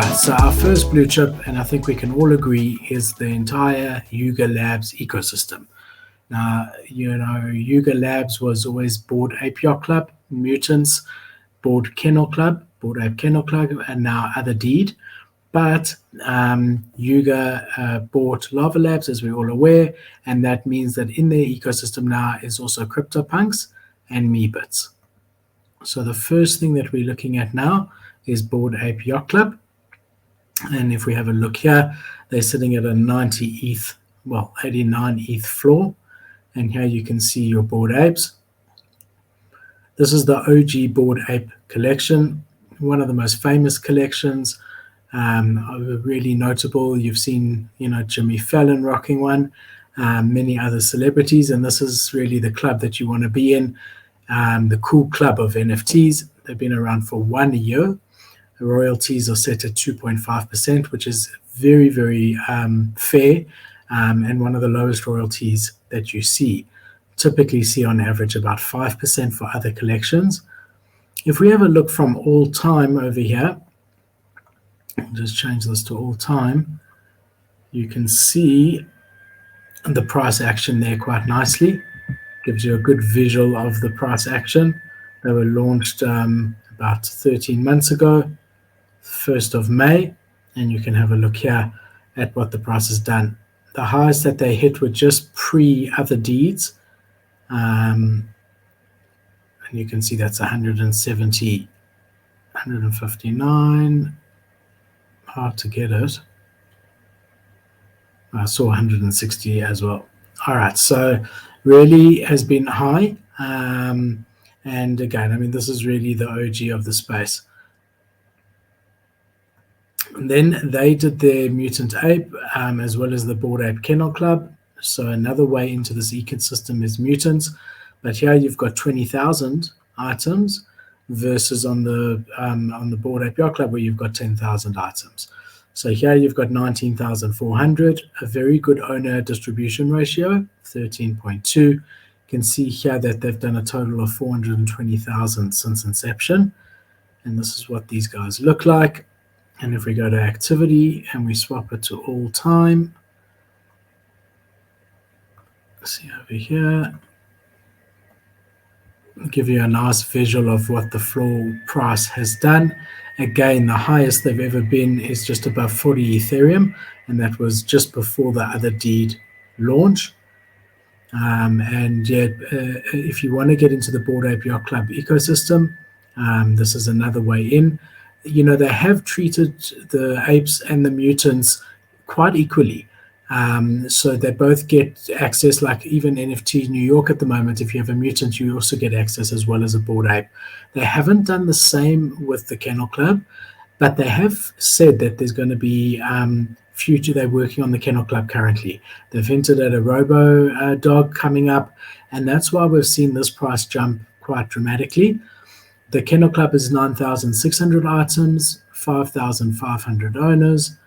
right, so our first blue chip, and I think we can all agree, is the entire Yuga Labs ecosystem. Now, Yuga Labs was always Bored Ape Yacht Club, Mutants, Bored Kennel Club, Bored Ape Kennel Club, and now Other Deed. But Yuga bought Larva Labs, as we're all aware, and that means that in their ecosystem now is also Cryptopunks and Meebits. So the first thing that we're looking at now is Bored Ape Yacht Club. And if we have a look here, they're sitting at a 90 ETH, well, 89 ETH floor. And here you can see your Bored Apes. This is the OG Bored Ape collection, one of the most famous collections, really notable. You've seen, Jimmy Fallon rocking one, many other celebrities, and this is really the club that you want to be in, the cool club of NFTs. They've been around for 1 year. The royalties are set at 2.5%, which is very, very fair, and one of the lowest royalties that you see. Typically see on average about 5% for other collections. If we have a look from all time over here, I'll just change this to all time, you can see the price action there quite nicely. Gives you a good visual of the price action. They were launched about 13 months ago, 1st of May, and you can have a look here at what the price has done. The highest that they hit were just pre-Other Deeds, and you can see that's 170, 159, hard to get it. I saw 160 as well. All right, so really has been high, and again, this is really the OG of the space. And then they did their Mutant Ape, as well as the Bored Ape Kennel Club. So another way into this ecosystem is Mutants. But here you've got 20,000 items versus on the Bored Ape Yacht Club where you've got 10,000 items. So here you've got 19,400, a very good owner distribution ratio, 13.2. You can see here that they've done a total of 420,000 since inception. And this is what these guys look like. And if we go to activity and we swap it to all time, see over here, I'll give you a nice visual of what the floor price has done. Again, the highest they've ever been is just above 40 Ethereum, and that was just before the Other Deed launch. And yet, if you want to get into the Bored Ape Yacht Club ecosystem, this is another way in. They have treated the apes and the mutants quite equally. So they both get access, like even NFT New York at the moment, if you have a mutant, you also get access as well as a Bored Ape. They haven't done the same with the Kennel Club, but they have said that there's going to be future, they're working on the Kennel Club currently. They've hinted at a Robo Dog coming up, and that's why we've seen this price jump quite dramatically. The Kennel Club is 9,600 items, 5,500 owners,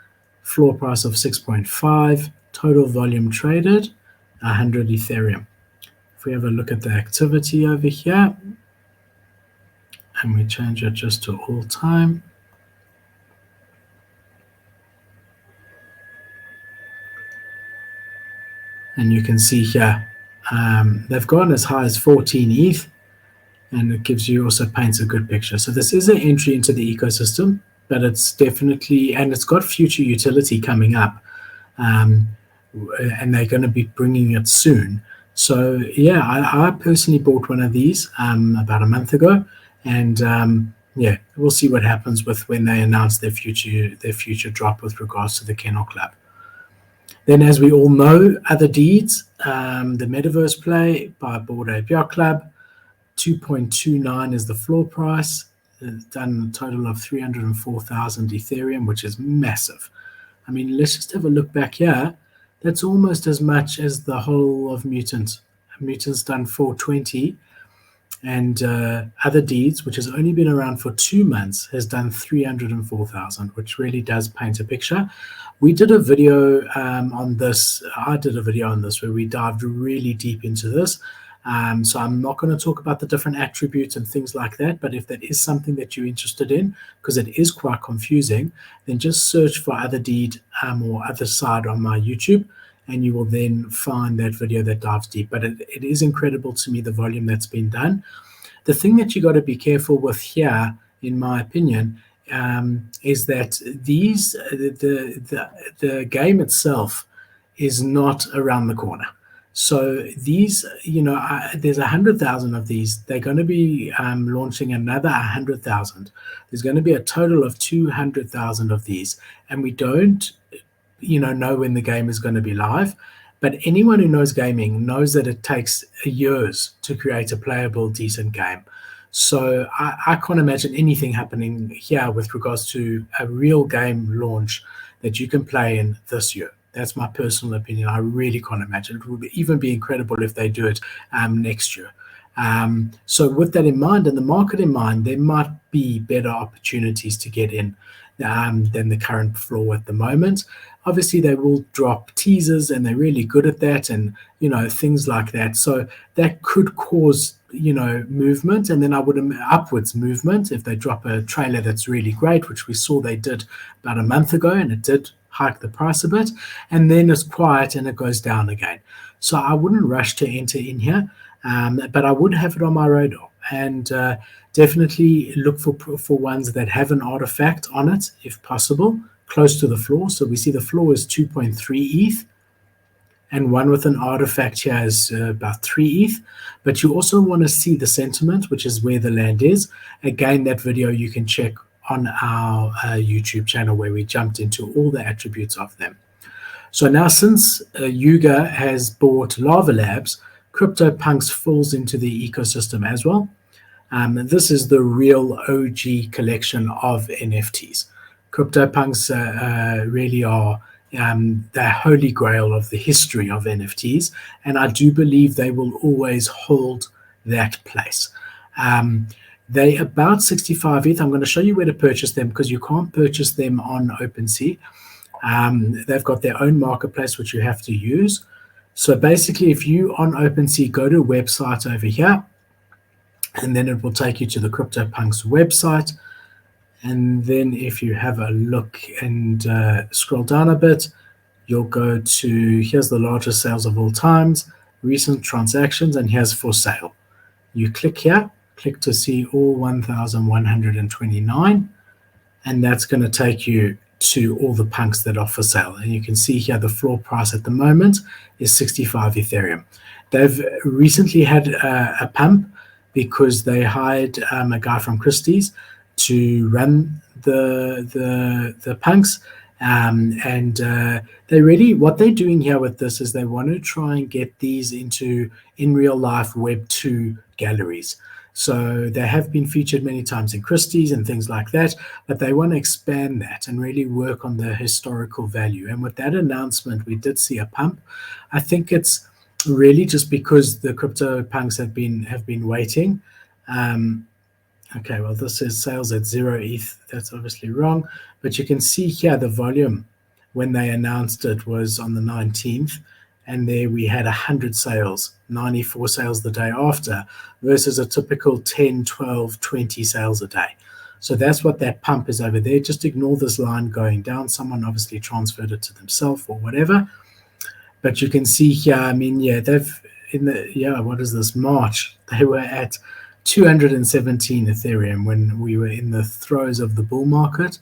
floor price of 6.5, total volume traded, 100 Ethereum. If we have a look at the activity over here, and we change it just to all time, and you can see here, they've gone as high as 14 ETH, and it gives you, also paints a good picture. So this is an entry into the ecosystem, but it's definitely, and it's got future utility coming up, and they're going to be bringing it soon. So yeah, I personally bought one of these about a month ago, and yeah, we'll see what happens with when they announce their future drop with regards to the Kennel Club. Then, as we all know, Other Deeds, the metaverse play by Bored Ape Yacht Club, 2.29 is the floor price. It's done a total of 304,000 Ethereum, which is massive. Let's just have a look back here. That's almost as much as the whole of Mutant. Mutant's done 420, and Other Deeds, which has only been around for 2 months, has done 304,000, which really does paint a picture. We did a video on this. I did a video on this where we dived really deep into this. So I'm not going to talk about the different attributes and things like that, but if that is something that you're interested in, because it is quite confusing, then just search for other deed or other side on my YouTube, and you will then find that video that dives deep. But it is incredible to me, the volume that's been done. The thing that you got to be careful with here, in my opinion, is that the game itself is not around the corner. So these, there's 100,000 of these. They're going to be launching another 100,000. There's going to be a total of 200,000 of these, and we don't, know when the game is going to be live. But anyone who knows gaming knows that it takes years to create a playable, decent game. So I can't imagine anything happening here with regards to a real game launch that you can play in this year. That's my personal opinion. I really can't imagine. It would even be incredible if they do it next year. So with that in mind and the market in mind, there might be better opportunities to get in than the current floor at the moment. Obviously, they will drop teasers, and they're really good at that, and things like that. So that could cause movement, and then I would upwards movement if they drop a trailer that's really great, which we saw they did about a month ago, and it did hike the price a bit, and then it's quiet and it goes down again. So I wouldn't rush to enter in here, but I would have it on my radar, and definitely look for ones that have an artifact on it, if possible, close to the floor. So we see the floor is 2.3 ETH, and one with an artifact here is about 3 ETH. But you also want to see the sentiment, which is where the land is. Again, that video you can check on our YouTube channel, where we jumped into all the attributes of them. So now, since Yuga has bought Larva Labs, Cryptopunks falls into the ecosystem as well. This is the real OG collection of NFTs. Cryptopunks really are the holy grail of the history of NFTs, and I do believe they will always hold that place. They about 65 ETH. I'm going to show you where to purchase them, because you can't purchase them on OpenSea. They've got their own marketplace, which you have to use. So basically, if you on OpenSea go to a website over here, and then it will take you to the Cryptopunks website. And then if you have a look and scroll down a bit, you'll go to, here's the largest sales of all times, recent transactions, and here's for sale. You click here, click to see all 1,129, and that's going to take you to all the punks that are for sale. And you can see here the floor price at the moment is 65 Ethereum. They've recently had a pump because they hired a guy from Christie's to run the punks, and they really, what they're doing here with this is they want to try and get these into in real life Web 2 galleries. So they have been featured many times in Christie's and things like that, but they want to expand that and really work on the historical value. And with that announcement, we did see a pump. I think it's really just because the Cryptopunks have been waiting. Okay, well, this says sales at 0 ETH. That's obviously wrong. But you can see here the volume when they announced it was on the 19th. And there we had 100 sales, 94 sales the day after, versus a typical 10, 12, 20 sales a day. So that's what that pump is over there. Just ignore this line going down. Someone obviously transferred it to themselves or whatever. But you can see here, I mean, yeah, what is this, March, they were at 217 Ethereum when we were in the throes of the bull market.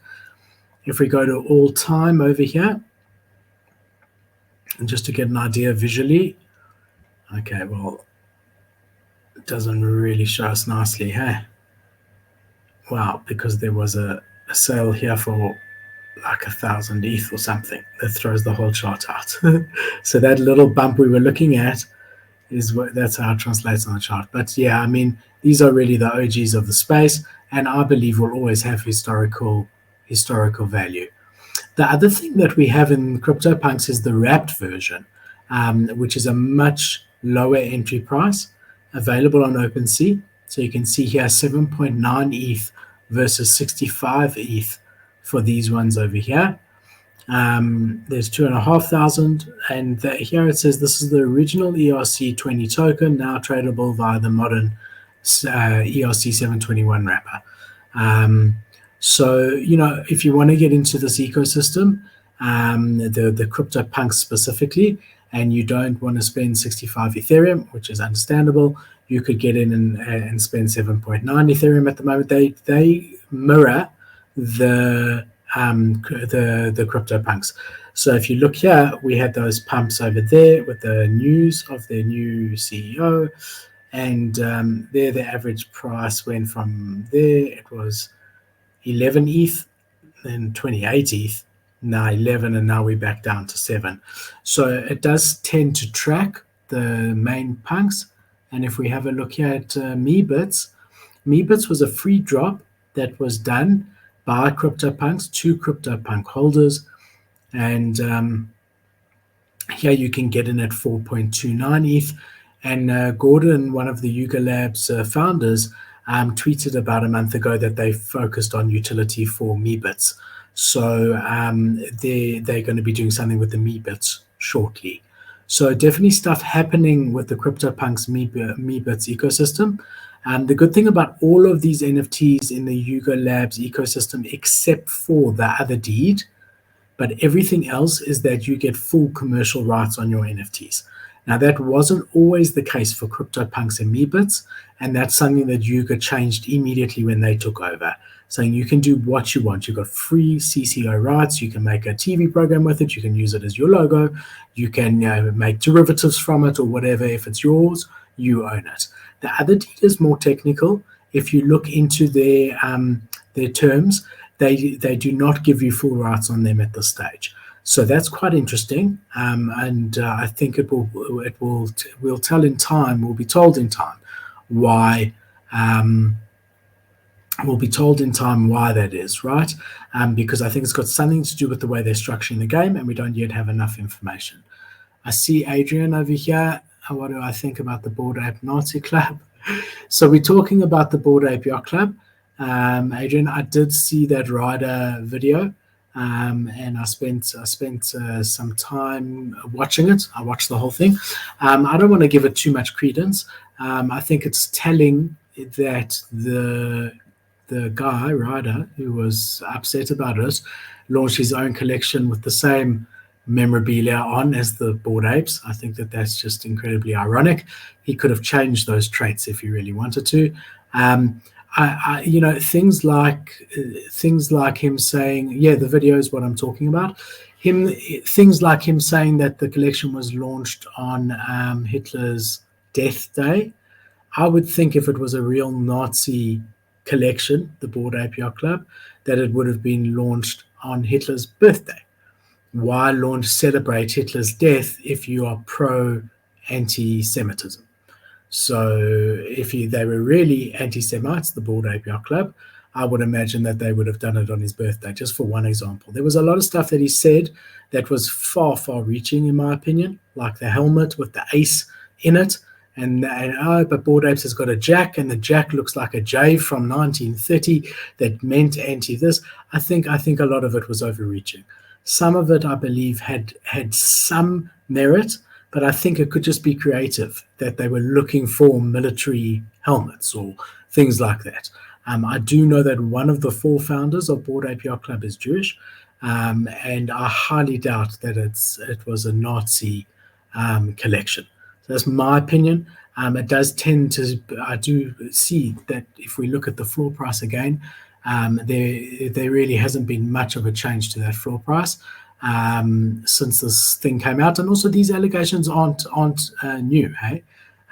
If we go to all time over here, and just to get an idea visually, okay, well, it doesn't really show us nicely, hey? Wow, because there was a sale here for like 1,000 ETH or something that throws the whole chart out. So that little bump we were looking at that's how it translates on the chart. But yeah, I mean, these are really the OGs of the space, and I believe will always have historical value. The other thing that we have in Cryptopunks is the wrapped version, which is a much lower entry price, available on OpenSea. So you can see here 7.9 ETH versus 65 ETH for these ones over here. There's 2,500, and here it says this is the original ERC20 token, now tradable via the modern ERC721 wrapper. So, if you want to get into this ecosystem, the CryptoPunks specifically, and you don't want to spend 65 Ethereum, which is understandable, you could get in and spend 7.9 Ethereum at the moment. They mirror the CryptoPunks. So if you look here, we had those pumps over there with the news of their new CEO, and there the average price went from there, it was 11 ETH, then 28 ETH, now 11, and now we're back down to 7. So it does tend to track the main punks. And if we have a look here at Meebits was a free drop that was done by CryptoPunks to CryptoPunk holders, and here you can get in at 4.29 ETH. And Gordon, one of the Yuga Labs founders, tweeted about a month ago that they focused on utility for Meebits. So they're going to be doing something with the Meebits shortly. So definitely stuff happening with the CryptoPunks Meebits ecosystem. The good thing about all of these NFTs in the Yuga Labs ecosystem, except for the other deed, but everything else, is that you get full commercial rights on your NFTs. Now, that wasn't always the case for CryptoPunks and Meebits, and that's something that Yuga changed immediately when they took over, saying you can do what you want. You've got free CCO rights. You can make a TV program with it. You can use it as your logo. You can make derivatives from it or whatever. If it's yours, you own it. The other deed is more technical. If you look into their terms, they do not give you full rights on them at this stage. So that's quite interesting, and I think we'll tell in time. We'll be told in time why. We'll be told in time why that is, right? Because I think it's got something to do with the way they're structuring the game, and we don't yet have enough information. I see Adrian over here. What do I think about the Bored Ape Nazi Club? So we're talking about the Bored Ape Yacht Club. Adrian, I did see that rider video. And I spent some time watching it. I watched the whole thing. I don't want to give it too much credence. I think it's telling that the guy, Ryder, who was upset about it, launched his own collection with the same memorabilia on as the Bored Apes. I think that's just incredibly ironic. He could have changed those traits if he really wanted to. Things like him saying, the video is what I'm talking about. Things like him saying that the collection was launched on Hitler's death day. I would think if it was a real Nazi collection, the Bored Ape Yacht Club, that it would have been launched on Hitler's birthday. Why celebrate Hitler's death if you are pro-anti-Semitism? So if they were really anti-Semites, the Bored Ape Yacht Club, I would imagine that they would have done it on his birthday, just for one example. There was a lot of stuff that he said that was far, far reaching, in my opinion, like the helmet with the ace in it. But Bored Apes has got a jack, and the jack looks like a J from 1930 that meant anti-this. I think a lot of it was overreaching. Some of it, I believe, had some merit, but I think it could just be creative, that they were looking for military helmets or things like that. I do know that one of the 4 founders of Bored Ape Yacht Club is Jewish, and I highly doubt that it was a Nazi collection. So that's my opinion. It does tend to, I do see that if we look at the floor price again, there really hasn't been much of a change to that floor price since this thing came out, and also these allegations aren't new. Hey,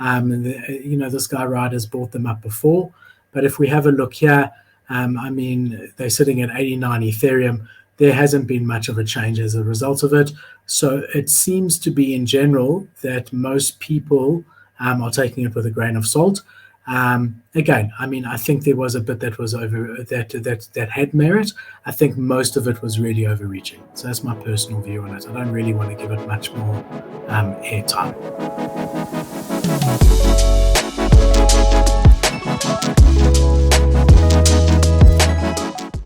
this guy Ryder's brought them up before, but if we have a look here, they're sitting at 89 Ethereum. There hasn't been much of a change as a result of it. So it seems to be in general that most people are taking it with a grain of salt. Again, I think there was a bit that was that had merit. I think most of it was really overreaching. So that's my personal view on it. I don't really want to give it much more airtime.